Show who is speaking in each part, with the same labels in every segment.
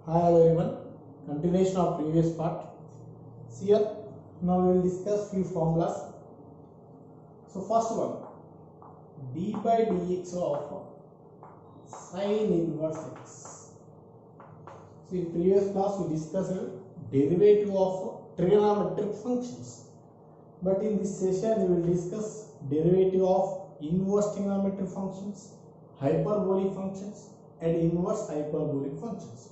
Speaker 1: Hi hello everyone. Continuation of previous part. See here. Now we will discuss few formulas. So first one, d by dx of sine inverse x. So in previous class we discussed derivative of trigonometric functions. But in this session we will discuss derivative of inverse trigonometric functions, hyperbolic functions, and inverse hyperbolic functions.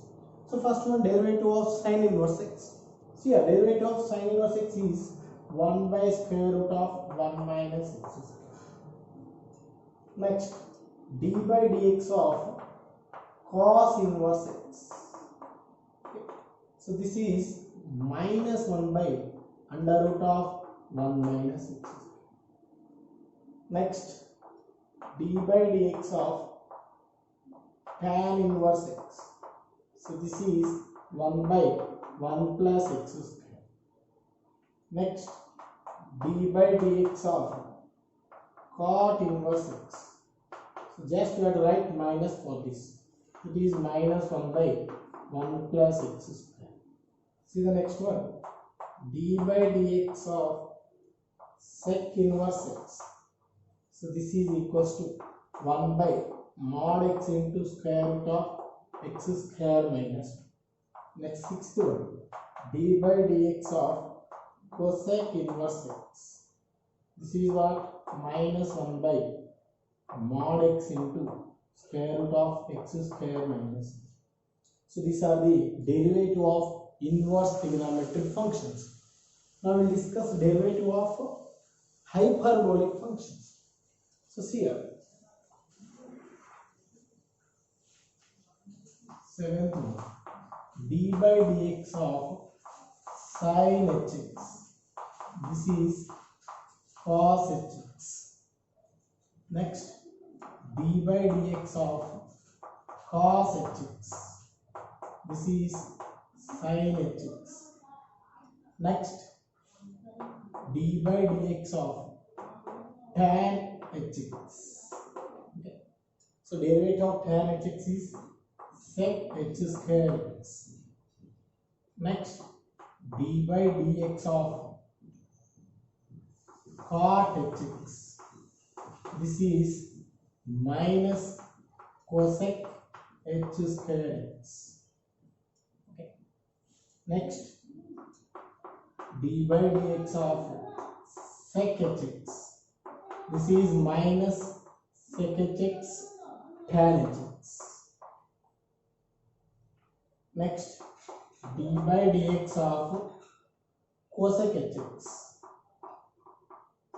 Speaker 1: So first one, derivative of sine inverse x. See here, derivative of sine inverse x is 1 by square root of 1 minus x square. Next, d by dx of cos inverse x. Okay. So this is minus 1 by under root of 1 minus x square. Next, d by dx of tan inverse x. So this is 1 by 1 plus x square. Next, d by dx of cot inverse x. So just you have to write minus for this. It is minus 1 by 1 plus x square. See the next one. D by dx of sec inverse x. So this is equals to 1 by mod x into square root of x square minus 1. Next sixth one, d by dx of cosec inverse x. This is what? Minus 1 by mod x into square root of x square minus 1. So these are the derivative of inverse trigonometric functions. Now we will discuss derivative of hyperbolic functions. So see here. Seventh one, d by dx of sin hx. This is cos hx. Next, d by dx of cos hx. This is sin hx. Next, d by dx of tan hx. Okay. So derivative of tan hx is sec h square x. Next, d by dx of cot hx. This is minus cosec h square x. Okay. Next, d by dx of sec hx. This is minus sec hx tan hx. Next, d by dx of cosec hx.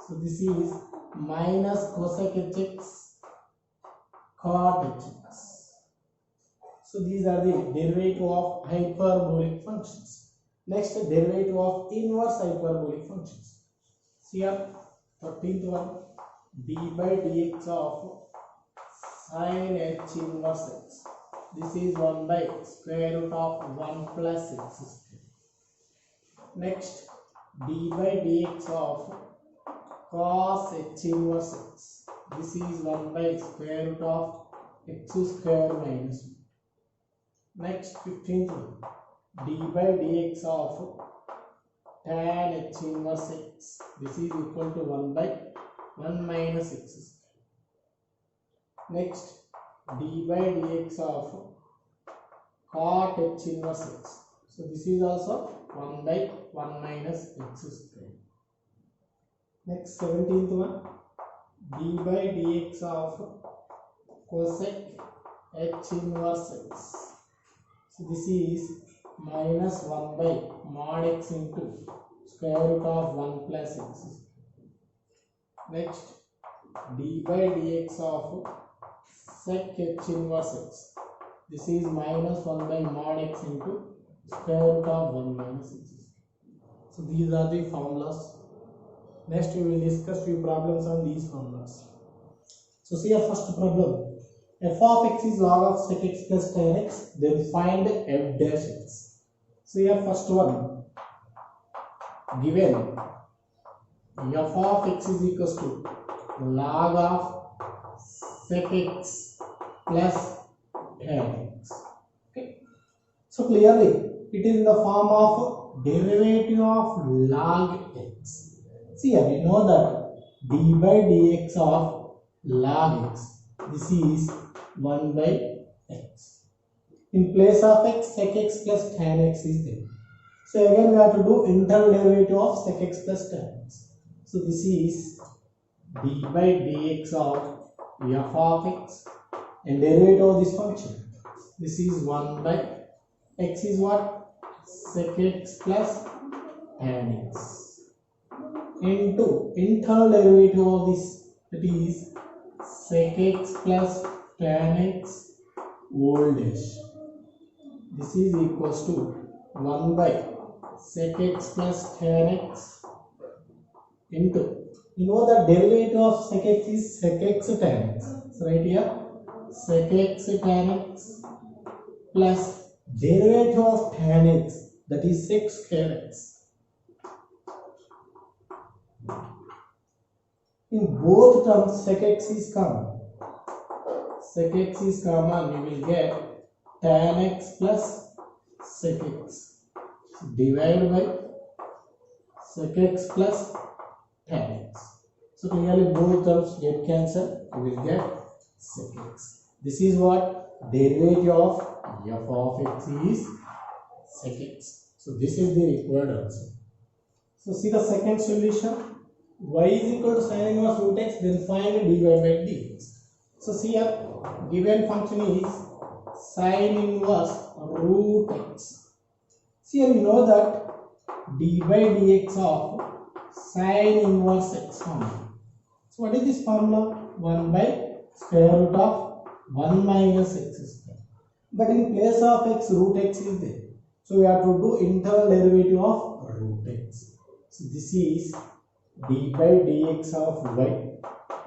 Speaker 1: So this is minus cosec hx cot hx. So these are the derivative of hyperbolic functions. Next, derivative of inverse hyperbolic functions. See here, 13th one, d by dx of sin h inverse x. This is 1 by square root of 1 plus x square. Next, d by dx of cos h inverse x. This is 1 by square root of x square minus 1. Next, 15th one, d by dx of tan h inverse x. This is equal to 1 by 1 minus x square. Next, d by dx of cot h inverse x. So this is also 1 by 1 minus x square. Next, 17th one, d by dx of cosec h inverse x. So this is minus 1 by mod x into square root of 1 plus x square. Next, d by dx of sec h inverse x. This is minus 1 by mod x into square root of 1 minus x. So these are the formulas. Next we will discuss few problems on these formulas. So see our first problem. F of x is log of sec x plus tan x. Then find f dash x. So here first one. Given f of x is equals to log of sec x plus tan x. Okay. So clearly it is in the form of derivative of log x. See here, we know that d by dx of log x, this is 1 by x. In place of x, sec x plus tan x is there. So again we have to do internal derivative of sec x plus tan x. So this is d by dx of f of x and derivative of this function. This is 1 by x is what? Sec x plus tan x into internal derivative of this, that is sec x plus tan x whole dash. This is equals to 1 by sec x plus tan x into, you know the derivative of sec x is sec x tan x. So right here sec x tan x plus derivative of tan x, that is sec square x. In both terms sec x is common. Sec x is common, you will get tan x plus sec x. So divide by sec x plus tan x. So clearly both terms get cancelled, you will get sec x. This is what? Derivative of f of x is sec x. So this is the required answer. So see the second solution. Y is equal to sin inverse root x, then find dy by dx. So see here, given function is sin inverse root x. See here, you know that d by dx of sin inverse x formula. So what is this formula? 1 by square root of 1 minus x square. But in place of x, root x is there. So we have to do internal derivative of root x. So this is d by dx of y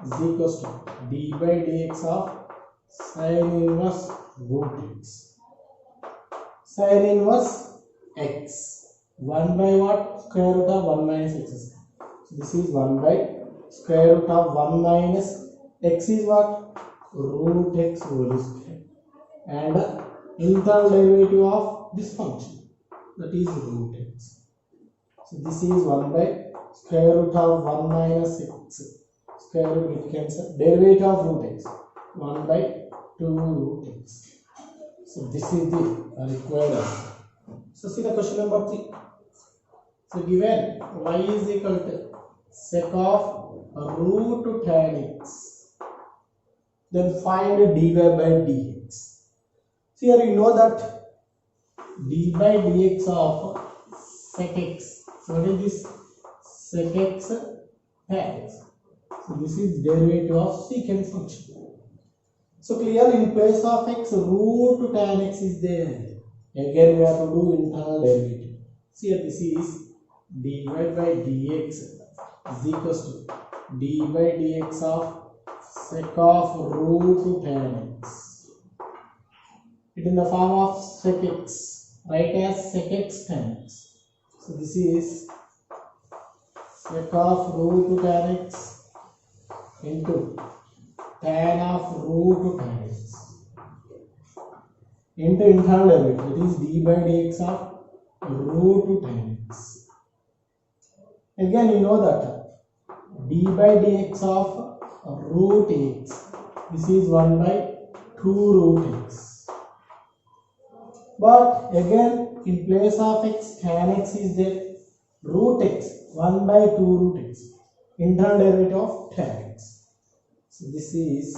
Speaker 1: is equals to d by dx of sin inverse root x. Sin inverse x. 1 by what? Square root of 1 minus x square. So this is 1 by square root of 1 minus x is what? Root x whole square. And internal derivative of this function, that is root x. So this is 1 by square root of 1 minus x. Square root will cancel. Derivative of root x. 1 by 2 root x. So this is the required answer. So see the question number 3. So given y is equal to sec of root tan x, then find dy by dx. So here you know that d by dx of sec x. So what is this? Sec x tan x. So this is derivative of secant function. So clearly in place of x, root tan x is there. Again we have to do internal derivative. See here, this is dy by dx is equals to d by dx of sec of root tan x. It in the form of sec x. Write as sec x tan x. So this is sec of root tan x into tan of root tan x into internal derivative, that is d by dx of root tan x. Again you know that d by dx of root x, this is 1 by 2 root x. But again in place of x, tan x is there, root x 1 by 2 root x, internal derivative of tan x. So this is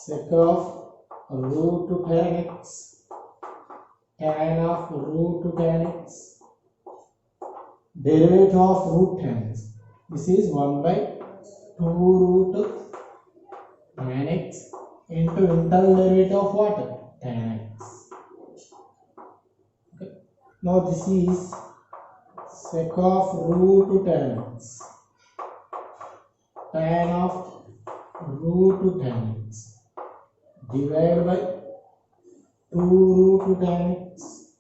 Speaker 1: sec of root tan x, tan of root tan x, derivative of root tan x. This is 1 by 2 root tan x into internal derivative of what? Tan x. Okay. Now this is sec of root tan x, tan of root tan x divided by 2 root tan x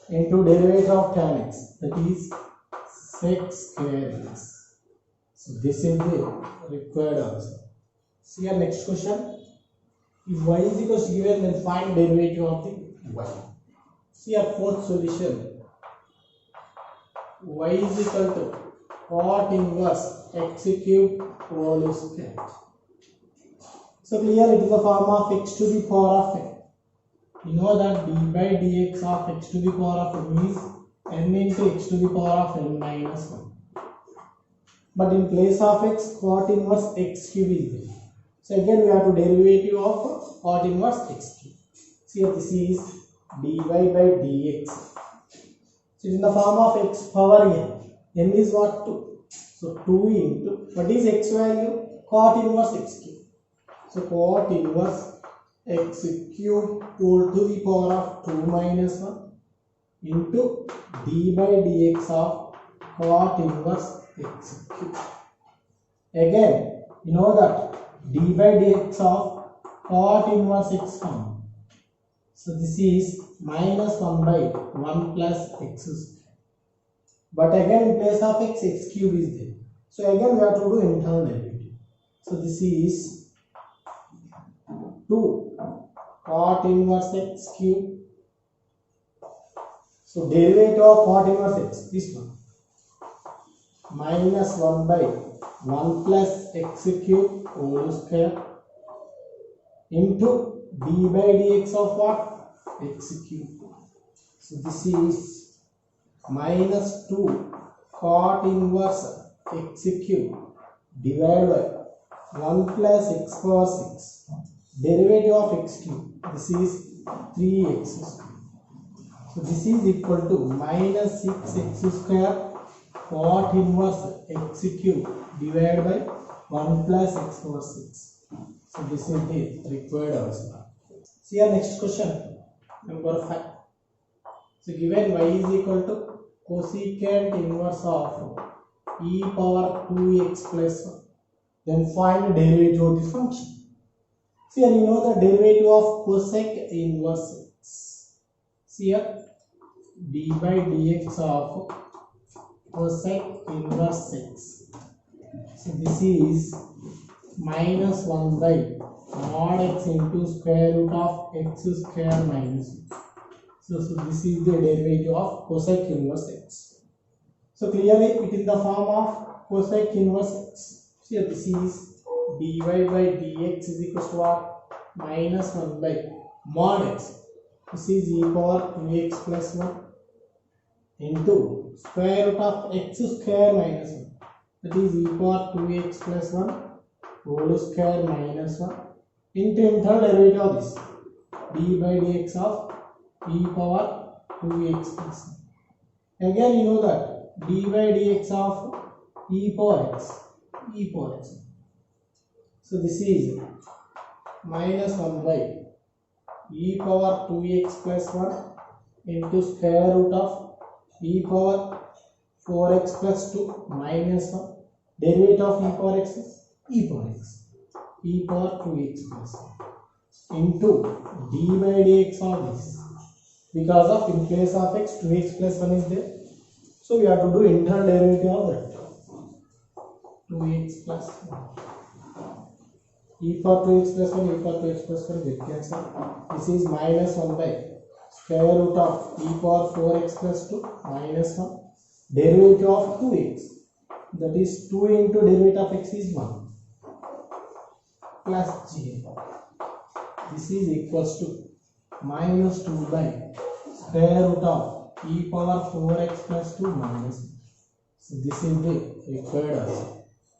Speaker 1: into derivative of tan x, that is sec square x. So this is the required answer. See our next question. If y is equal to given, then find derivative of the y. See our fourth solution. Y is equal to cot inverse x cube whole square. So clear, it is the form of x to the power of n. You know that d by dx of x to the power of n is n into x to the power of n minus 1. But in place of x, cot inverse x cube is there. So again we have to derivative of cot inverse x cube. See, this is dy by dx. So it is in the form of x power n. N is what? 2. So 2 into, what is x value? Cot inverse x cube. So cot inverse x cube whole to the power of 2 minus 1 into d by dx of cot inverse x cube. Again, you know that d by dx of cot inverse x form. So this is minus 1 by 1 plus x square. But again in place of x, x cube is there. So again we have to do internal derivative. So this is 2 cot inverse x cube. So derivative of cot inverse x, this one, minus 1 by 1 plus x cube whole square into d by dx of what? X cube. So this is minus 2 cot inverse x cube divided by 1 plus x power 6. Derivative of x cube, this is 3x square. So this is equal to minus 6x square cot inverse x cube divided by 1 plus x power 6. So this is the required answer. See our next question, number 5. So given y is equal to cosecant inverse of e power 2x plus 1, then find the derivative of the function. See here you know the derivative of cosec inverse x. See here d by dx of cosec inverse x. So this is minus 1 by mod x into square root of x square minus 1. So this is the derivative of cosec inverse x. So clearly it is the form of cosec inverse x. So here this is dy by dx is equal to what? Minus 1 by mod x. This is e power 2x plus 1 into square root of x square minus 1. That is e power 2x plus 1 whole square minus 1 into internal derivative of this d by dx of e power 2x plus 1. Again you know that d by dx of e power x. So this is minus 1 by e power 2x plus 1 into square root of e power 4x plus 2 minus 1. Derivative of e power x is e power 2x plus 1 into d by dx of this. Because of in place of x 2x plus 1 is there. So we have to do internal derivative of that. 2x plus 1. E for 2x plus 1, e for 2x plus 1 get cancelled. This is minus 1 by square root of e power 4x plus 2 minus 1. Derivative of 2x, that is 2 into derivative of x is 1 plus g. This is equals to minus 2 by square root of e power 4x plus 2 minus 1. So this is the required answer.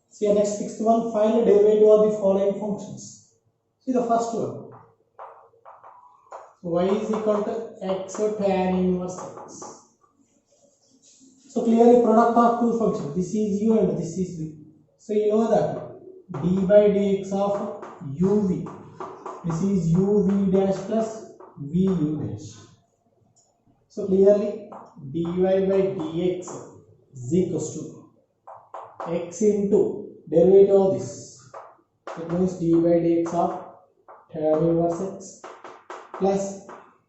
Speaker 1: See, next sixth one, find the derivative of the following functions. See the first one. So y is equal to x tan inverse x. So clearly product of two functions. This is u and this is v. So you know that d by dx of uv. This is uv dash plus vu dash. So clearly dy by dx is equals to x into derivative of this. It means d by dx of tan inverse x plus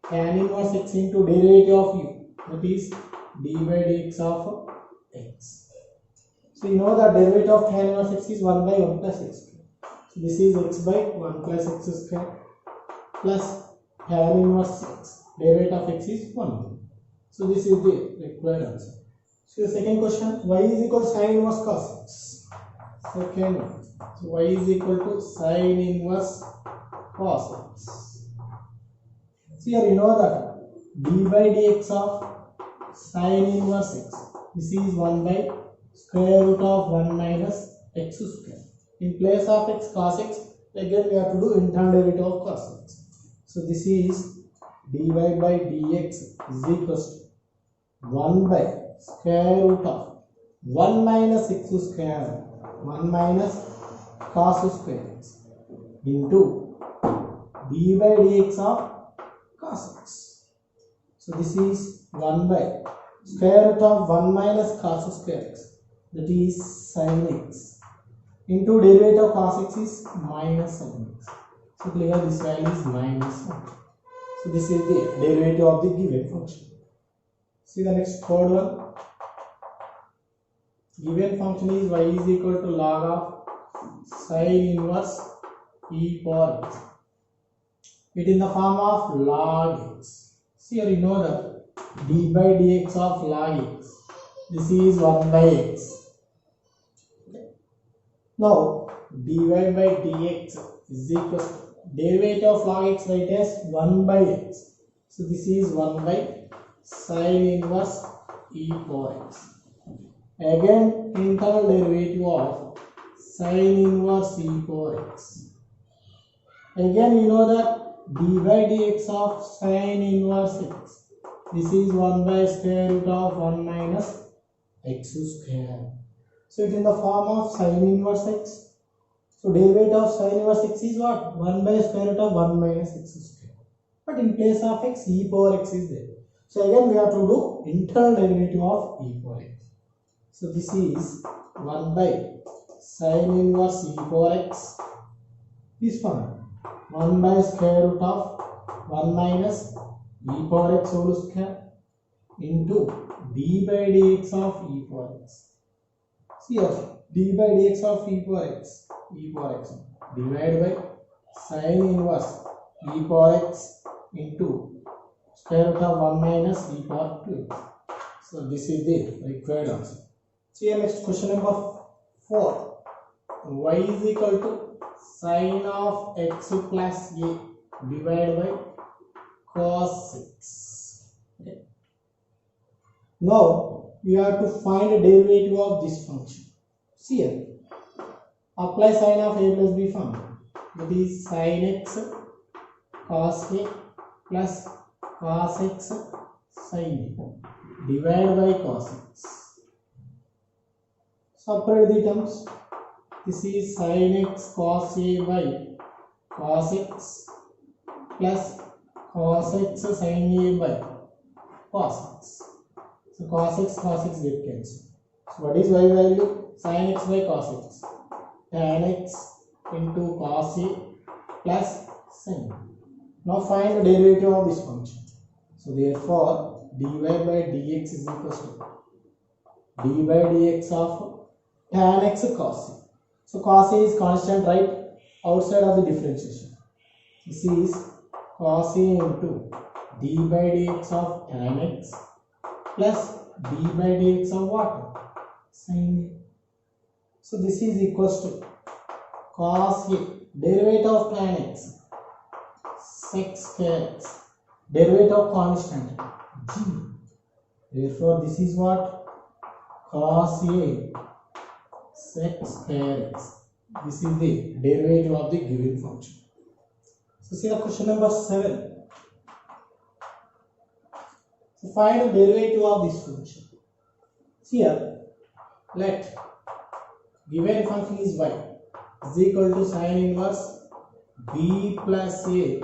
Speaker 1: tan inverse x into derivative of u. That is d by dx of x. So you know that derivative of tan inverse x is 1 by 1 plus x square. So this is x by 1 plus x square plus tan inverse x. Derivative of x is 1. So this is the required answer. So the second question, y is equal to sin inverse cos x. Second one. So y is equal to sin inverse cos x. So here you know that d by dx of sin inverse x. This is 1 by square root of 1 minus x square. In place of x cos x, again we have to do internal derivative of cos x. So this is dy by dx is equals to 1 by square root of 1 minus x square, 1 minus cos square x into d by dx of cos x. So this is 1 by square root of 1 minus cos square x, that is sin x, into derivative of cos x is minus sin x. So clear, this value is minus 1. So this is the derivative of the given function. See the next third one. Given function is y is equal to log of sin inverse e power x. It in the form of log x. See here you know that d by dx of log x. This is 1 by x. Okay. Now dy by dx is equal to derivative of log x, write as 1 by x. So this is 1 by sin inverse e power x. Again internal derivative of sin inverse e power x. Again you know that d by dx of sin inverse x. This is 1 by square root of 1 minus x square. So it is in the form of sin inverse x. So derivative of sin inverse x is what? 1 by square root of 1 minus x square. But in place of x, e power x is there. So again we have to do internal derivative of e power x. So this is 1 by sin inverse e power x. This one 1 by square root of 1 minus e power x whole square into d by dx of e power x. See here, d by dx of e power x divided by sin inverse e power x into square root of 1 minus e power 2. So this is the required answer. See here next question number 4. Y is equal to sin of x plus a divided by cos 6. Okay. Now we have to find a derivative of this function. See here, apply sin of a plus b formula. That is sin x cos a plus cos x sin a divided by cos x. Separate the terms. This is sin x cos a by cos x plus cos x sin a by cos x. So cos x get cancelled. So what is y value? Sin x by cos x. Tan x into cos a plus sin. Now find the derivative of this function. So therefore dy by dx is equal to d by dx of tan x cos a. So cos a is constant, right, outside of the differentiation. This is cos a into d by dx of tan x plus d by dx of what? Sin a. So this is equals to cos a, derivative of tan x, sec square x, derivative of constant g. Therefore this is what? Cos a sec square x. This is the derivative of the given function. So see the question number 7. So find the derivative of this function. See here, let given function is y is equal to sin inverse b plus a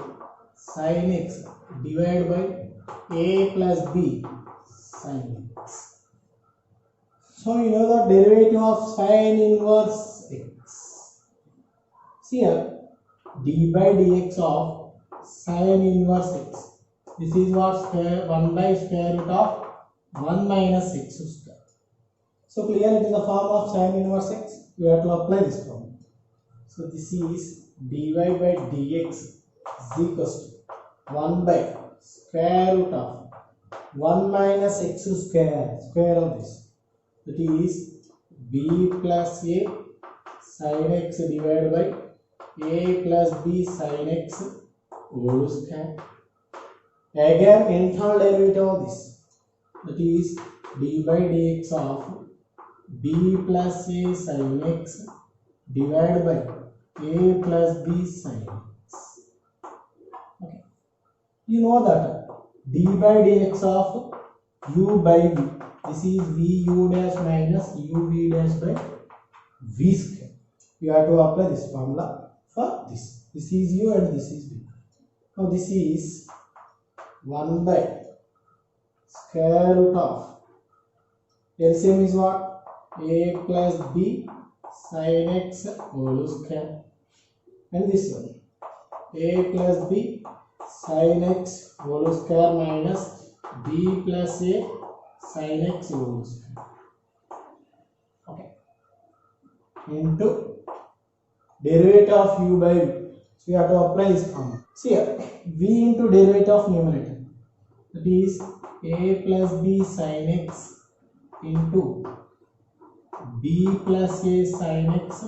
Speaker 1: sin x divided by a plus b sin x. So you know the derivative of sin inverse x. See here, d by dx of sin inverse x. This is what? Square 1 by square root of 1 minus x square. So clear, it is the form of sin inverse x. We have to apply this formula. So this is dy by dx is equals to 1 by square root of 1 minus x square, square of this, that is b plus a sin x divided by a plus b sin x whole square. Again internal derivative of this, that is d by dx of b plus a sin x divided by a plus b sin x. Okay. You know that d by dx of u by v, this is v u dash minus u v dash by v square. You have to apply this formula for this. This is u and this is v. Now this is 1 by square root of LCM is what? A plus b sin x whole square, and this one a plus b sin x whole square minus b plus a sin x whole square. Okay. Into derivative of u by v. So you have to apply this formula. See here, v into derivative of numerator, that is a plus b sin x into b plus a sin x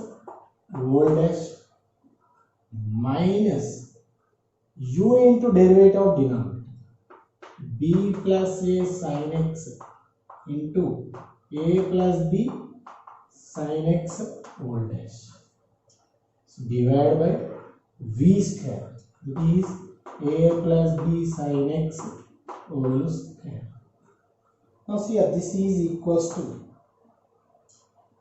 Speaker 1: whole dash minus u into derivative of denominator, b plus a sin x into a plus b sin x whole dash. So divided by v square, that is a plus b sin x whole square. Now see here, this is equals to,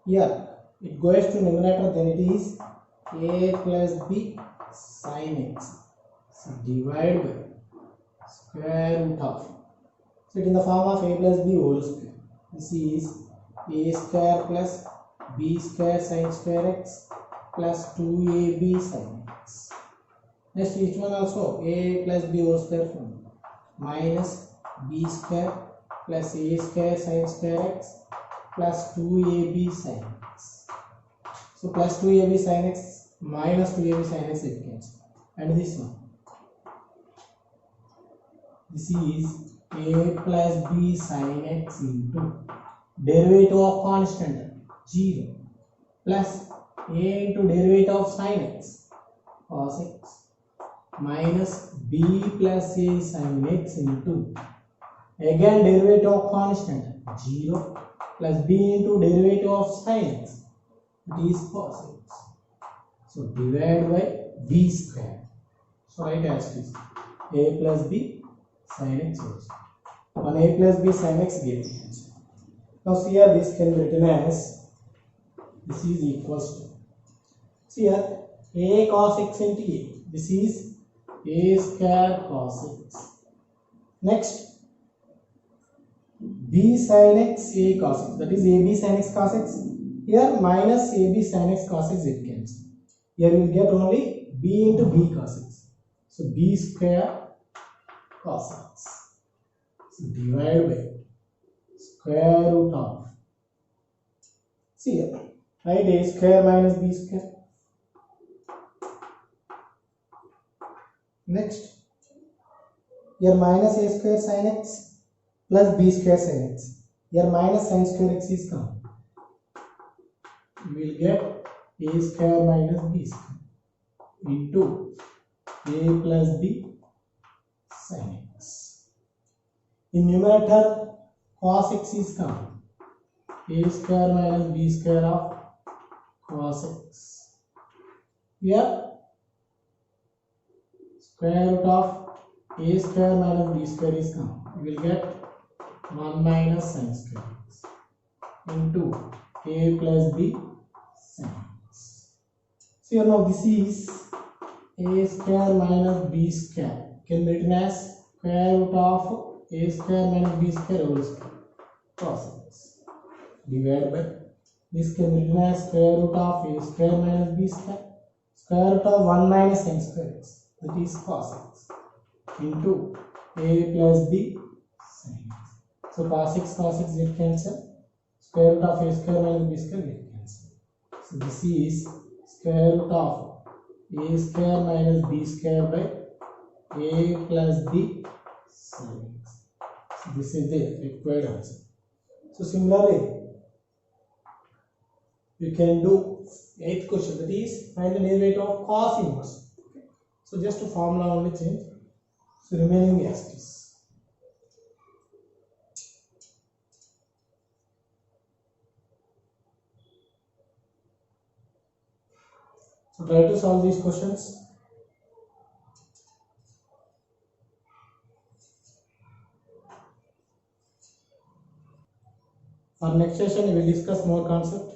Speaker 1: here it goes to numerator, then it is a plus b sin x. So divide by square root of, so it in the form of a plus b whole square. This is a square plus b square sin square x plus 2ab sin x. Next each one also a plus b whole square form minus b square plus a square sin square x plus 2ab sin x. So plus 2ab sin x minus 2ab sin x it cancels. And this one, this is a plus b sin x into derivative of constant 0 plus a into derivative of sin x cos x minus b plus a sin x into again derivative of constant 0 plus b into derivative of sin x, it is cos x. So divide by v square. So write as this a plus b sin x whole square. On a plus b sin x gets cancelled. Now see here, this can be written as, this is equals to, see here a cos x into a, this is a square cos x. Next b sin x a cos x, that is ab sin x cos x. Here minus ab sin x cos x it cancels. Here you will get only b into b cos x. So b square cos x. So divide by square root of, see here, right, a square minus b square. Next, here minus a square sin x plus b square sin x. Here minus sin square x is come. You will get a square minus b square into a plus b sin x. In numerator, cos x is come. A square minus b square of cos x. Here square root of a square minus b square is come. You will get 1 minus sin square x into a plus b sin x. So now this is a square minus b square can be written as square root of a square minus b square whole square cos x divided by, this can be written as square root of a square minus b square root of 1 minus sin square x, that is cos x into a plus b sin x. So cos x get cancel, square root of a square minus b square get cancel. So this is square root of a square minus b square by a plus b 7x. So this is the required answer. So similarly, you can do 8th question, that is find the derivative of cos inverse. Okay. So just to formula only change. So remaining as it is. So try to solve these questions. For next session, we will discuss more concept.